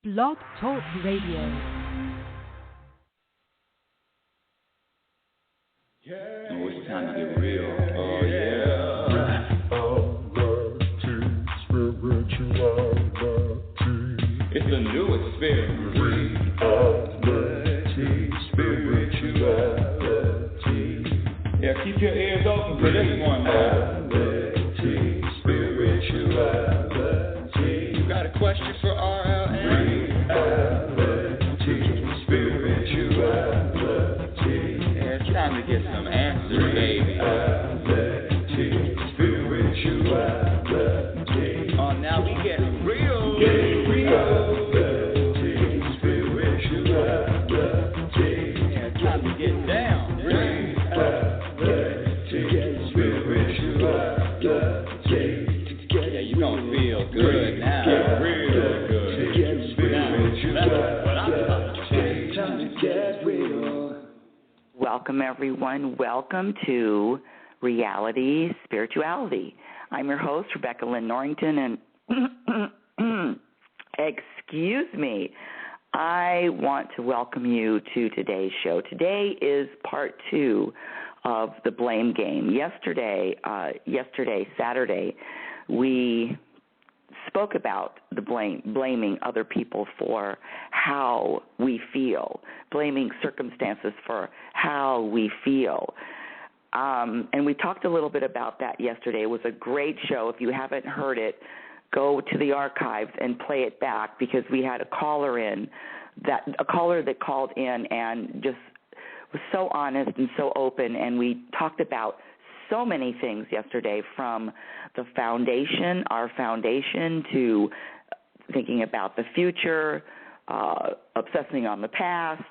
Blog Talk Radio. Oh, it's time to get real. Oh, yeah. It's a new experience. Reality, yeah, keep your ears open for this one, man. Spirituality. You got a question for RLN? Spirituality. Yeah, it's time to get some answers, baby. Spirituality. Oh, now we get real. Welcome, everyone. Welcome to Reality Spirituality. I'm your host, Rebecca Lynn Norrington, and excuse me, I want to welcome you to today's show. Today is part 2 of the blame game. Yesterday, Saturday, we spoke about the blaming other people for how we feel, blaming circumstances for how we feel. And we talked a little bit about that yesterday. It was a great show. If you haven't heard it, go to the archives and play it back, because we had a caller that called in and just was so honest and so open, and we talked about so many things yesterday, from the foundation, our foundation, to thinking about the future, obsessing on the past.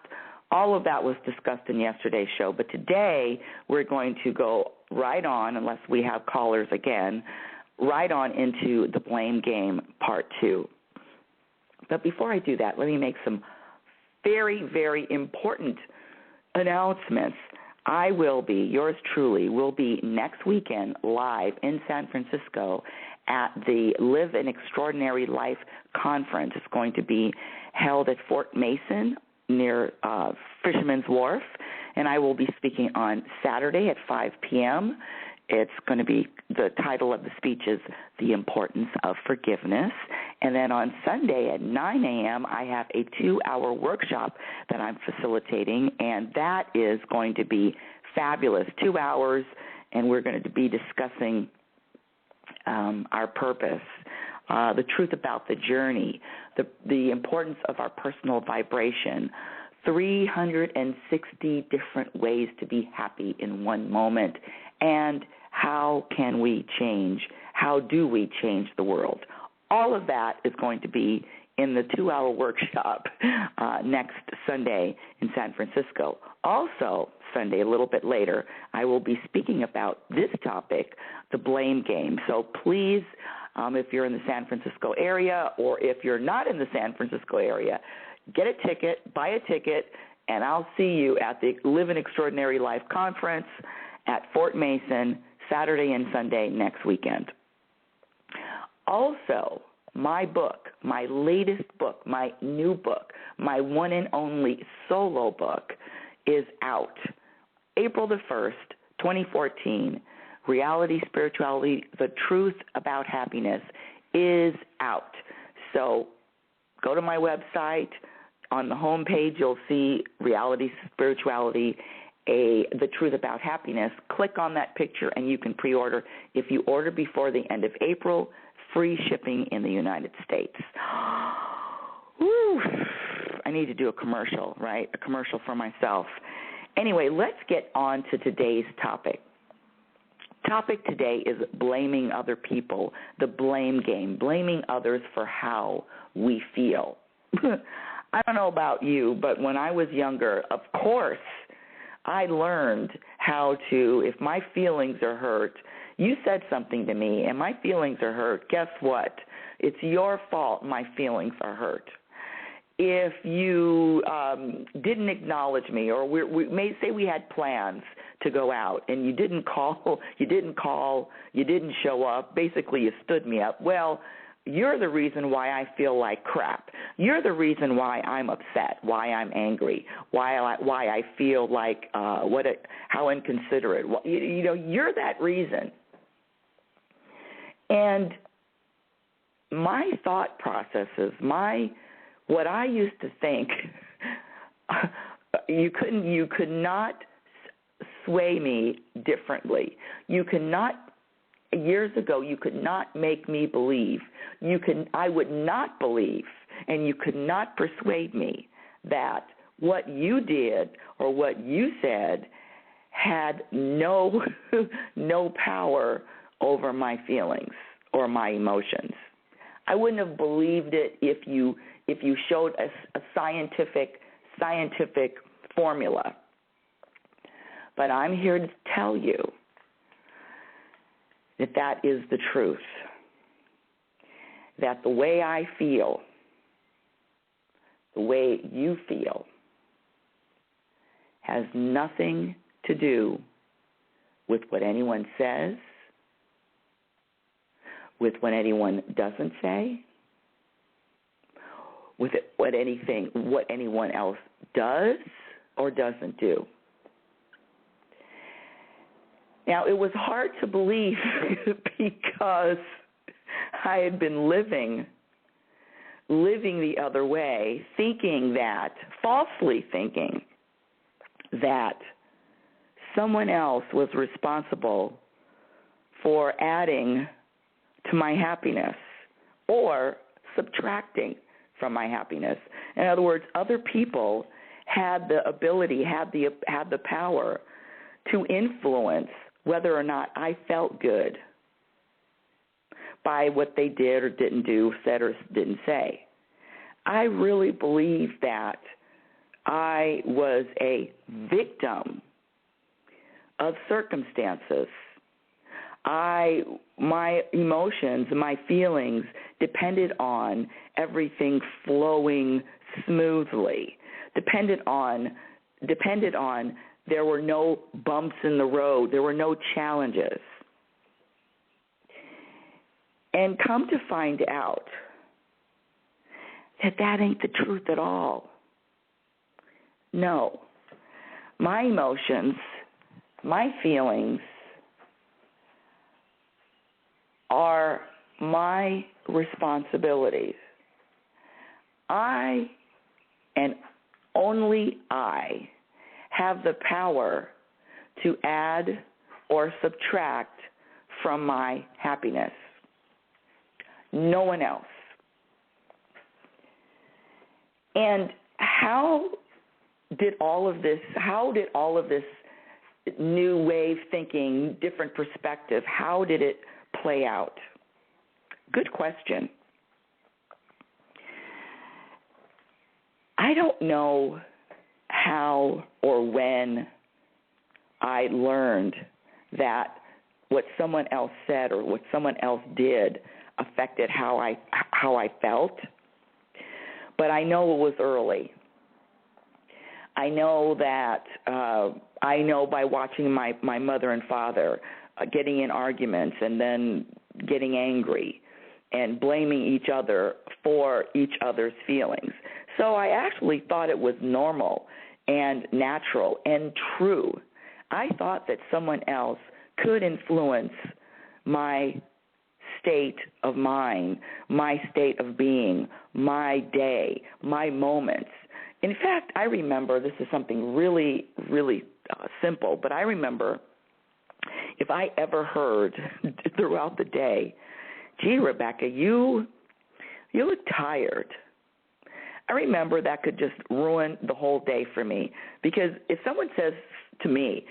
All of that was discussed in yesterday's show. But today we're going to go right on, unless we have callers again, right on into the blame game part 2. But before I do that, let me make some very, very important announcements. I will be, yours truly, will be next weekend live in San Francisco at the Live an Extraordinary Life Conference. It's going to be held at Fort Mason near Fisherman's Wharf, and I will be speaking on Saturday at 5 p.m. It's going to be, the title of the speech is The Importance of Forgiveness. And then on Sunday at 9 a.m., I have a 2-hour workshop that I'm facilitating, and that is going to be fabulous. 2 hours, and we're going to be discussing our purpose, the truth about the journey, the importance of our personal vibration, 360 different ways to be happy in one moment, and how can we change? How do we change the world? All of that is going to be in the 2-hour workshop next Sunday in San Francisco. Also, Sunday, a little bit later, I will be speaking about this topic, the blame game. So please, if you're in the San Francisco area, or if you're not in the San Francisco area, get a ticket, buy a ticket, and I'll see you at the Live an Extraordinary Life Conference at Fort Mason, Saturday and Sunday next weekend. Also, my book, my latest book, my new book, my one and only solo book is out. April the 1st, 2014, Reality Spirituality, The Truth About Happiness is out. So go to my website. On the home page, you'll see Reality Spirituality, The Truth About Happiness. Click on that picture and you can pre-order. If you order before the end of April, free shipping in the United States. Woo. I need to do a commercial, right? A commercial for myself. Anyway, let's get on to today's topic. Topic today is blaming other people, the blame game, blaming others for how we feel. I don't know about you, but when I was younger, of course, I learned how to, if my feelings are hurt, you said something to me and my feelings are hurt, guess what? It's your fault my feelings are hurt. If you didn't acknowledge me, or we may say we had plans to go out and you didn't call, you didn't show up, basically you stood me up, well, you're the reason why I feel like crap. You're the reason why I'm upset, why I'm angry, why I feel like how inconsiderate. You're that reason. And my thought processes, what I used to think, you could not sway me differently. Years ago, you could not make me believe. I would not believe, and you could not persuade me that what you did or what you said had no power over my feelings or my emotions. I wouldn't have believed it if you showed a scientific formula. But I'm here to tell you that is the truth. That the way I feel, the way you feel, has nothing to do with what anyone says, with what anyone doesn't say, with what anyone else does or doesn't do. Now, it was hard to believe because I had been living the other way, falsely thinking that someone else was responsible for adding to my happiness or subtracting from my happiness. In other words, other people had the ability, had the power to influence whether or not I felt good by what they did or didn't do, said or didn't say. I really believe that I was a victim of circumstances. My emotions, my feelings depended on everything flowing smoothly, depended on there were no bumps in the road, there were no challenges. And come to find out that ain't the truth at all. No. My emotions, my feelings are my responsibilities. I, and only I, have the power to add or subtract from my happiness. No one else. And how did all of this new wave thinking, different perspective, how did it play out? Good question. I don't know how or when I learned that what someone else said or what someone else did affected how I felt, but I know it was early. I know that I know by watching my mother and father getting in arguments and then getting angry and blaming each other for each other's feelings. So I actually thought it was normal and natural and true. I thought that someone else could influence my state of mind, my state of being, my day, my moments. In fact, I remember, this is something really, really simple, but I remember if I ever heard throughout the day, gee, Rebecca, you look tired. I remember that could just ruin the whole day for me, because if someone says to me,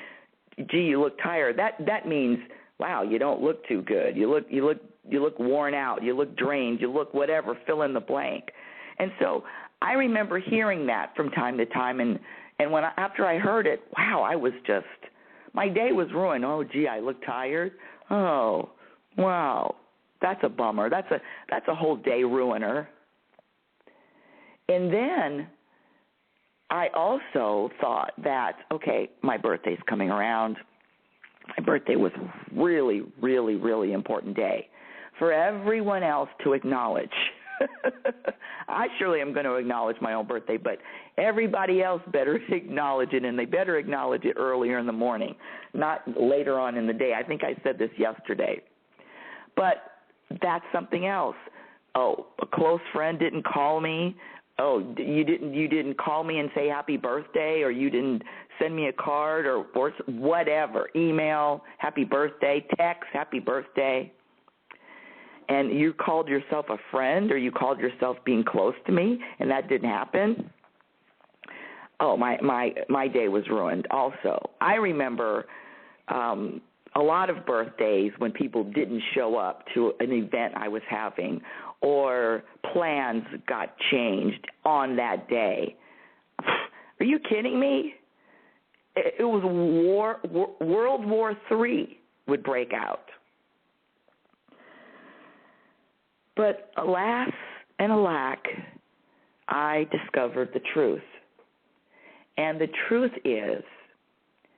gee, you look tired, that means, wow, you don't look too good. You look worn out. You look drained. You look whatever, fill in the blank. And so I remember hearing that from time to time, and after I heard it, wow, my day was ruined. Oh, gee, I look tired. Oh, wow, that's a bummer. That's a whole day ruiner. And then I also thought that, okay, my birthday's coming around. My birthday was really, really, really important day for everyone else to acknowledge. I surely am going to acknowledge my own birthday, but everybody else better acknowledge it, and they better acknowledge it earlier in the morning, not later on in the day. I think I said this yesterday. But that's something else. Oh, a close friend didn't call me. Oh, you didn't call me and say happy birthday, or you didn't send me a card, or whatever, email, happy birthday, text, happy birthday. And you called yourself a friend, or you called yourself being close to me, and that didn't happen. Oh, my day was ruined also. I remember a lot of birthdays when people didn't show up to an event I was having, or plans got changed on that day. Are you kidding me? It was World War III would break out. But alas and alack, I discovered the truth. And the truth is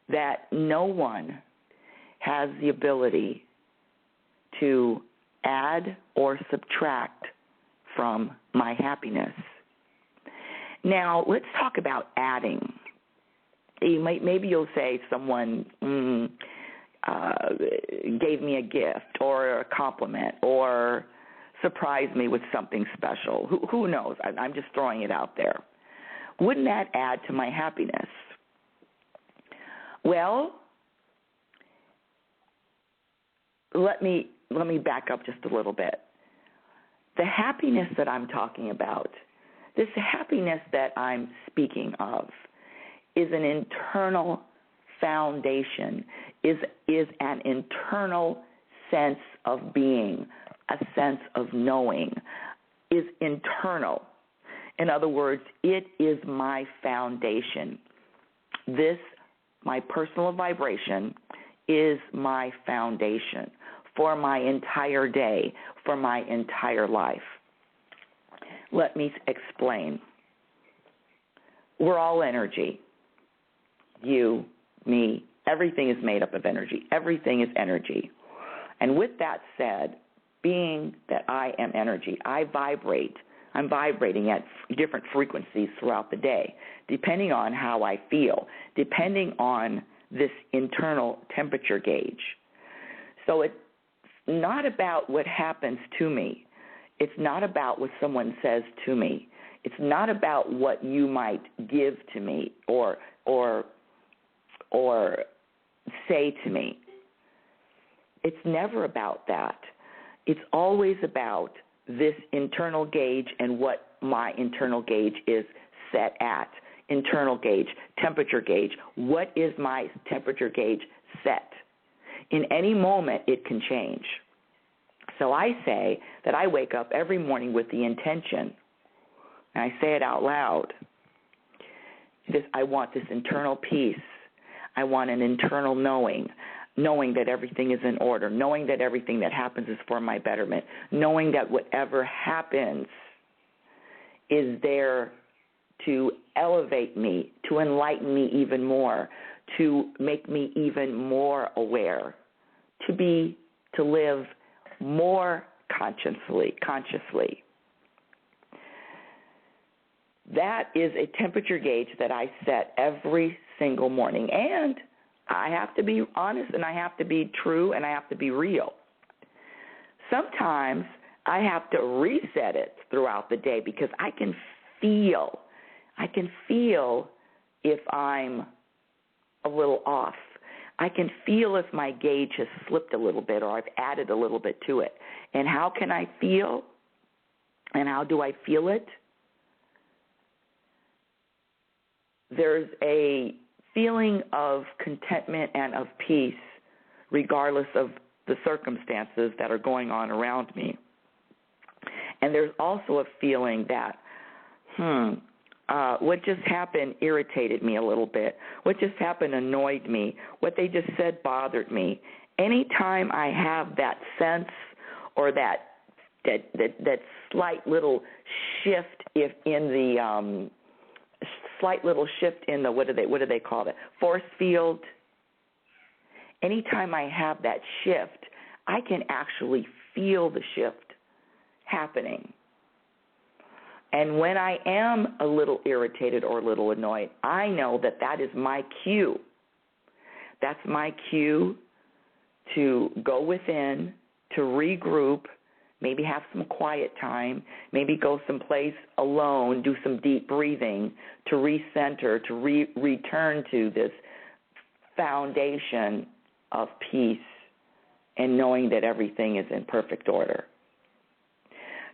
that no one has the ability to add or subtract from my happiness. Now, let's talk about adding. Maybe you'll say someone gave me a gift or a compliment or surprised me with something special. Who knows? I'm just throwing it out there. Wouldn't that add to my happiness? Well, let me back up just a little bit. The happiness that I'm talking about, this happiness that I'm speaking of, is an internal foundation, is an internal sense of being, a sense of knowing, is internal. In other words, it is my foundation. This, my personal vibration, is my foundation for my entire day, for my entire life. Let me explain. We're all energy. You, me, everything is made up of energy. Everything is energy. And with that said, being that I am energy, I vibrate. I'm vibrating at different frequencies throughout the day, depending on how I feel, depending on this internal temperature gauge. So it's not about what happens to me. It's not about what someone says to me. It's not about what you might give to me or say to me. It's never about that. It's always about this internal gauge and what my internal gauge is set at. Internal gauge, temperature gauge. What is my temperature gauge set? In any moment, it can change. So I say that I wake up every morning with the intention, and I say it out loud, I want this internal peace. I want an internal knowing that everything is in order, knowing that everything that happens is for my betterment, knowing that whatever happens is there to elevate me, to enlighten me even more, to make me even more aware, to live more consciously. That is a temperature gauge that I set every single morning. And I have to be honest, and I have to be true, and I have to be real. Sometimes I have to reset it throughout the day because I can feel if I'm a little off. I can feel if my gauge has slipped a little bit or I've added a little bit to it. And how can I feel? And how do I feel it? There's a feeling of contentment and of peace regardless of the circumstances that are going on around me. And there's also a feeling that, what just happened irritated me a little bit. What just happened annoyed me. What they just said bothered me. Anytime I have that sense or that slight little shift in the what do they call it? Force field. Anytime I have that shift, I can actually feel the shift happening. And when I am a little irritated or a little annoyed, I know that that is my cue. That's my cue to go within, to regroup, maybe have some quiet time, maybe go someplace alone, do some deep breathing to recenter, to return to this foundation of peace and knowing that everything is in perfect order.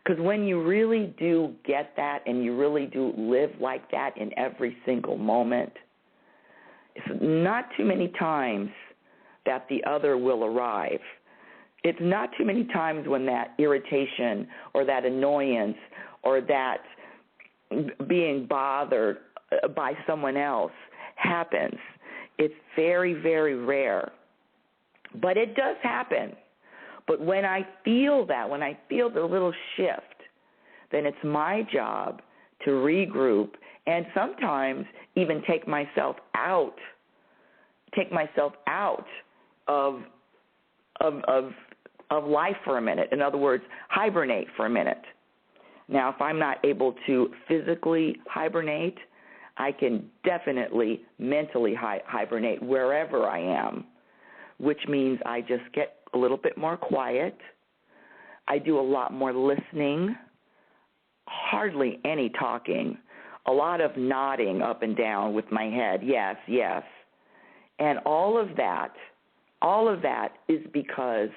Because when you really do get that and you really do live like that in every single moment, it's not too many times that the other will arrive. It's not too many times when that irritation or that annoyance or that being bothered by someone else happens. It's very, very rare. But it does happen. But when I feel that, when I feel the little shift, then it's my job to regroup and sometimes even take myself out of life for a minute. In other words, hibernate for a minute. Now, if I'm not able to physically hibernate, I can definitely mentally hibernate wherever I am, which means I just get a little bit more quiet. I do a lot more listening, hardly any talking, a lot of nodding up and down with my head, yes, yes. And all of that is because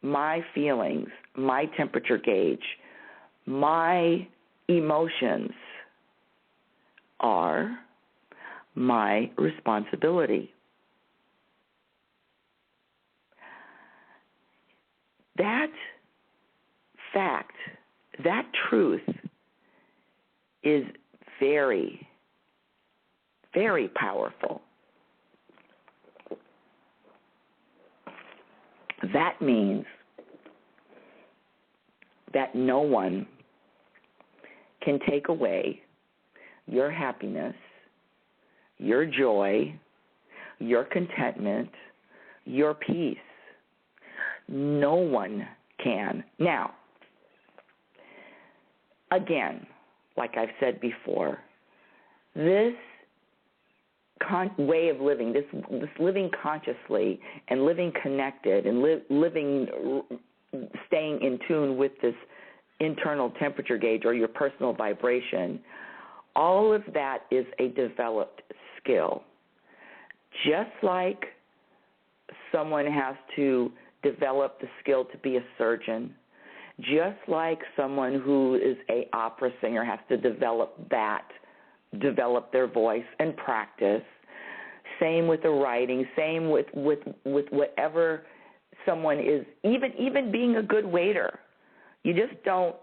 my feelings, my temperature gauge, my emotions are my responsibility. That fact, that truth is very, very powerful. That means that no one can take away your happiness, your joy, your contentment, your peace. No one can. Now, again, like I've said before, this way of living, this living consciously and living connected and staying in tune with this internal temperature gauge or your personal vibration, all of that is a developed skill. Just like someone has to develop the skill to be a surgeon, just like someone who is an opera singer has to develop their voice and practice. Same with the writing, same with whatever someone is, even being a good waiter. You just don't,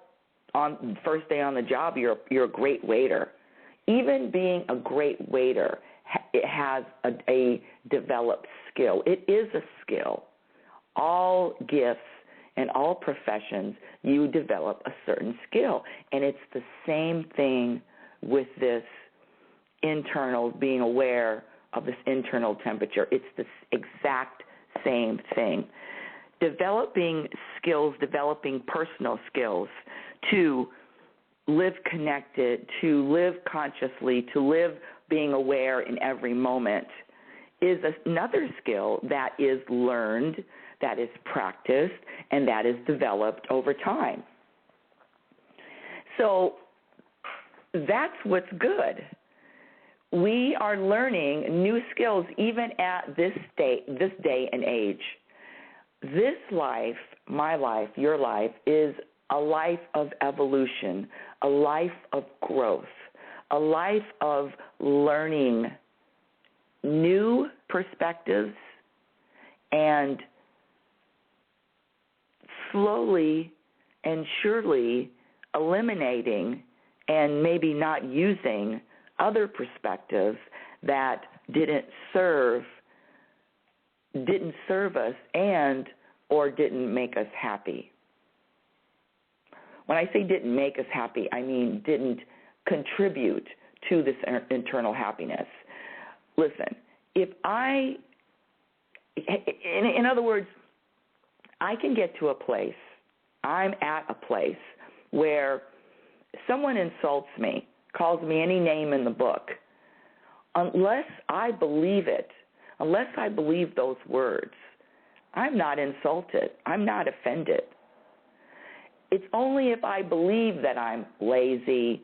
on first day on the job, you're a great waiter. Even being a great waiter, it has a developed skill. It is a skill. All gifts and all professions, you develop a certain skill. And it's the same thing with this internal, being aware of this internal temperature. It's the exact same thing. Developing skills, developing personal skills to live connected, to live consciously, to live being aware in every moment is another skill that is learned, that is practiced, and that is developed over time. So that's what's good. We are learning new skills even at this day and age. This life, my life, your life, is a life of evolution, a life of growth, a life of learning new perspectives and slowly and surely eliminating and maybe not using other perspectives that didn't serve us and or didn't make us happy. When I say didn't make us happy, I mean didn't contribute to this internal happiness. Listen, in other words, I can get to a place I'm at a place where someone insults me, calls me any name in the book, unless I believe it, unless I believe those words, I'm not insulted. I'm not offended. It's only if I believe that I'm lazy,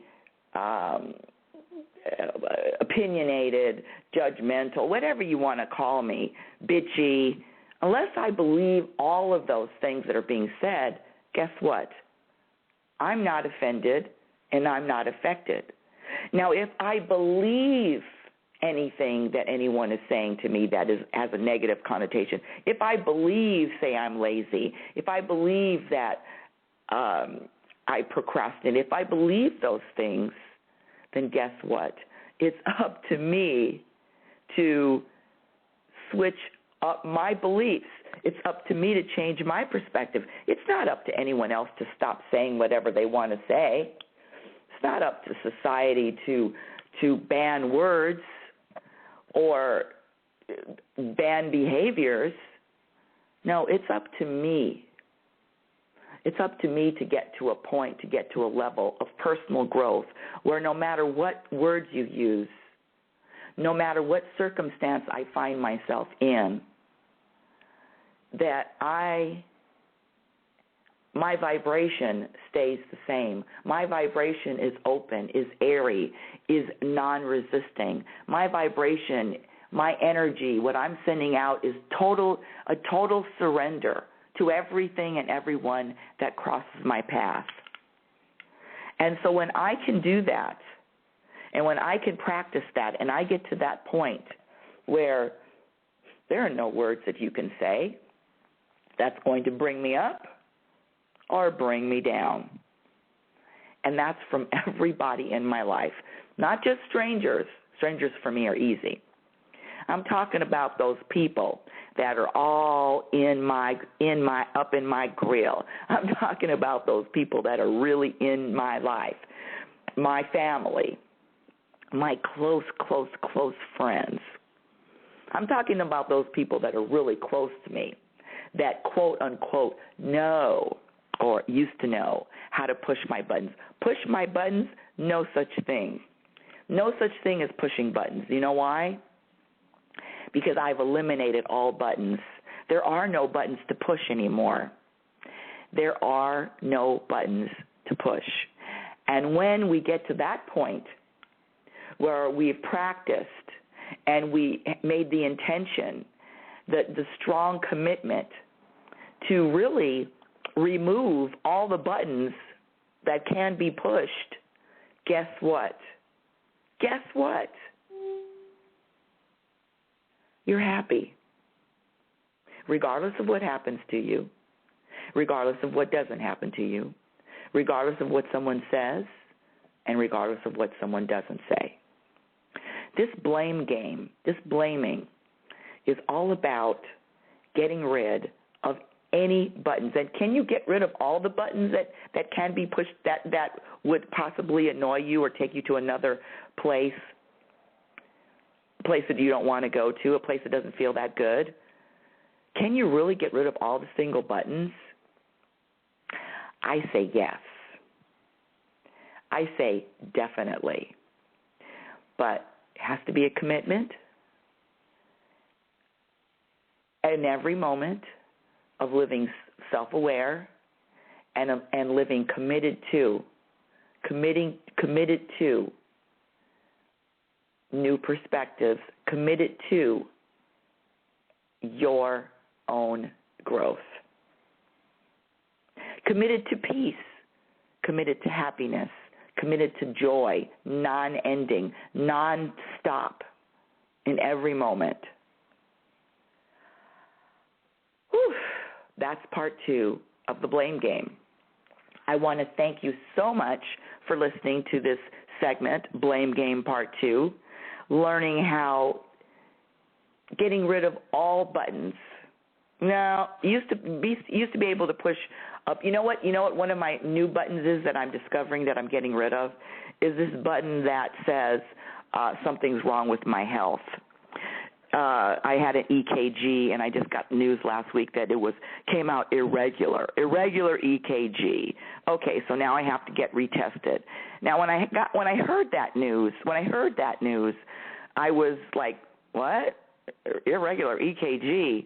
opinionated, judgmental, whatever you want to call me, bitchy, unless I believe all of those things that are being said, guess what? I'm not offended and I'm not affected. Now, if I believe anything that anyone is saying to me that has a negative connotation, if I believe, say, I'm lazy, if I believe that I procrastinate, if I believe those things, then guess what? It's up to me to switch up my beliefs. It's up to me to change my perspective. It's not up to anyone else to stop saying whatever they want to say. It's not up to society to ban words or ban behaviors. No, it's up to me. It's up to me to get to a point, to get to a level of personal growth where no matter what words you use, no matter what circumstance I find myself in, that my vibration stays the same. My vibration is open, is airy, is non-resisting. My vibration, my energy, what I'm sending out is a total surrender to everything and everyone that crosses my path. And so when I can do that, and when I can practice that, and I get to that point where there are no words that you can say that's going to bring me up or bring me down. And that's from everybody in my life, not just strangers. Strangers for me are easy. I'm talking about those people that are all up in my grill. I'm talking about those people that are really in my life, my family, my close friends. I'm talking about those people that are really close to me, that quote unquote know or used to know how to push my buttons. Push my buttons? No such thing. No such thing as pushing buttons. You know why? Because I've eliminated all buttons. There are no buttons to push anymore. There are no buttons to push. And when we get to that point where we've practiced and we made the intention, the strong commitment to really remove all the buttons that can be pushed, guess what? Guess what? You're happy, regardless of what happens to you, regardless of what doesn't happen to you, regardless of what someone says, and regardless of what someone doesn't say. This blame game, this blaming, is all about getting rid of any buttons. And can you get rid of all the buttons that can be pushed that would possibly annoy you or take you to another place that you don't want to go to, a place that doesn't feel that good? Can you really get rid of all the single buttons? I say yes. I say definitely. But it has to be a commitment in every moment of living self-aware and living committed to new perspectives, committed to your own growth, committed to peace, committed to happiness, committed to joy, non-ending, non-stop in every moment. Whew. That's part 2 of the blame game. I want to thank you so much for listening to this segment, Blame Game Part 2, learning how getting rid of all buttons. Now, used to be able to push up. You know what one of my new buttons is that I'm discovering that I'm getting rid of? Is this button that says something's wrong with my health. I had an EKG, and I just got news last week that it came out irregular EKG. Okay, so now I have to get retested. Now, when I heard that news, I was like, what? Irregular EKG?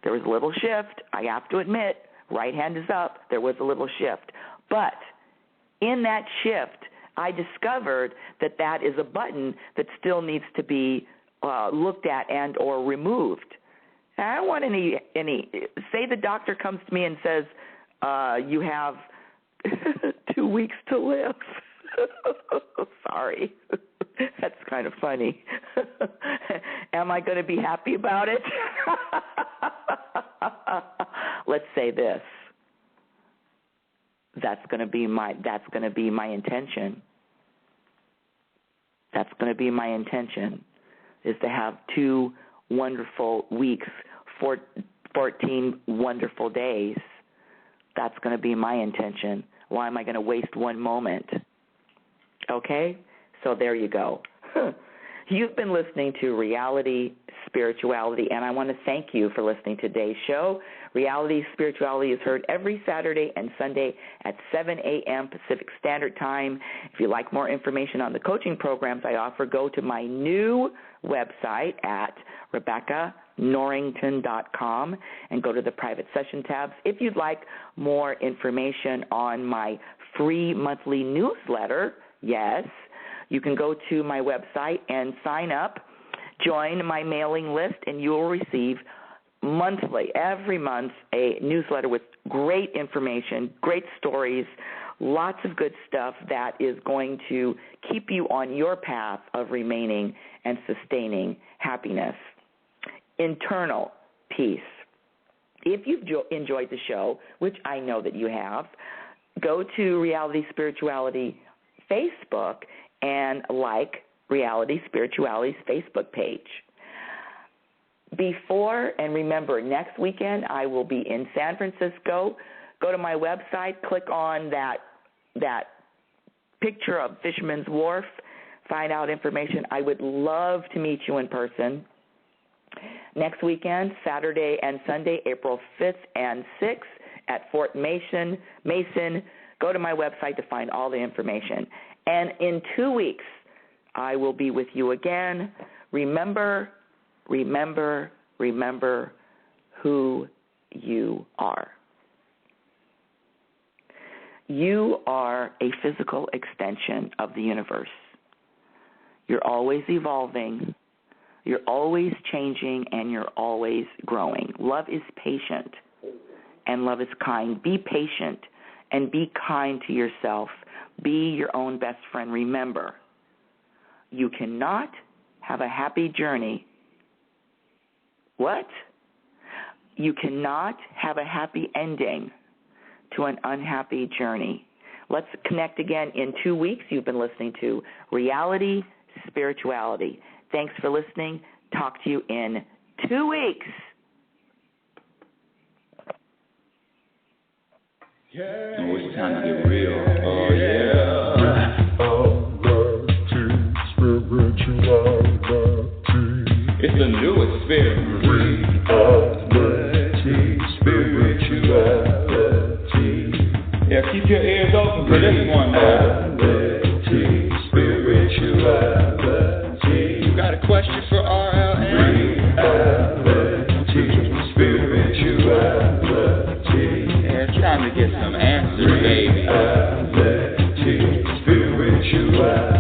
There was a little shift. I have to admit, right hand is up. There was a little shift, but in that shift, I discovered that is a button that still needs to be looked at and or removed. I don't want any. Say the doctor comes to me and says, "You have 2 weeks to live." Sorry, that's kind of funny. Am I going to be happy about it? Let's say this. That's going to be my intention. That's going to be my intention, is to have 2 wonderful weeks, 14 wonderful days. That's going to be my intention. Why am I going to waste one moment? Okay? So there you go. You've been listening to Reality Spirituality, and I want to thank you for listening to today's show. Reality Spirituality is heard every Saturday and Sunday at 7 a.m. Pacific Standard Time. If you'd like more information on the coaching programs I offer, go to my new website at RebeccaNorrington.com and go to the private session tabs. If you'd like more information on my free monthly newsletter, yes, you can go to my website and sign up, join my mailing list, and you will receive monthly, every month, a newsletter with great information, great stories, lots of good stuff that is going to keep you on your path of remaining and sustaining happiness. Internal peace. If you've enjoyed the show, which I know that you have, go to Reality Spirituality Facebook and like Reality Spirituality's Facebook page. Before, and remember, next weekend I will be in San Francisco. Go to my website, click on that picture of Fisherman's Wharf, find out information. I would love to meet you in person. Next weekend, Saturday and Sunday, April 5th and 6th at Fort Mason. Go to my website to find all the information. And in 2 weeks, I will be with you again. Remember who you are. You are a physical extension of the universe. You're always evolving, you're always changing, and you're always growing. Love is patient, and love is kind. Be patient, and be kind to yourself. Be your own best friend. Remember, you cannot have a happy journey. What? You cannot have a happy ending to an unhappy journey. Let's connect again in 2 weeks. You've been listening to Reality Spirituality. Thanks for listening. Talk to you in 2 weeks. Yeah. Oh, it's time to get real. Oh, yeah. It's the new experience. Reality Spirituality. Yeah, keep your ears open for this one, man. Reality Spirituality. You got a question for RLN? Reality Spirituality. Yeah, it's time to get some answers, baby. Reality Spirituality.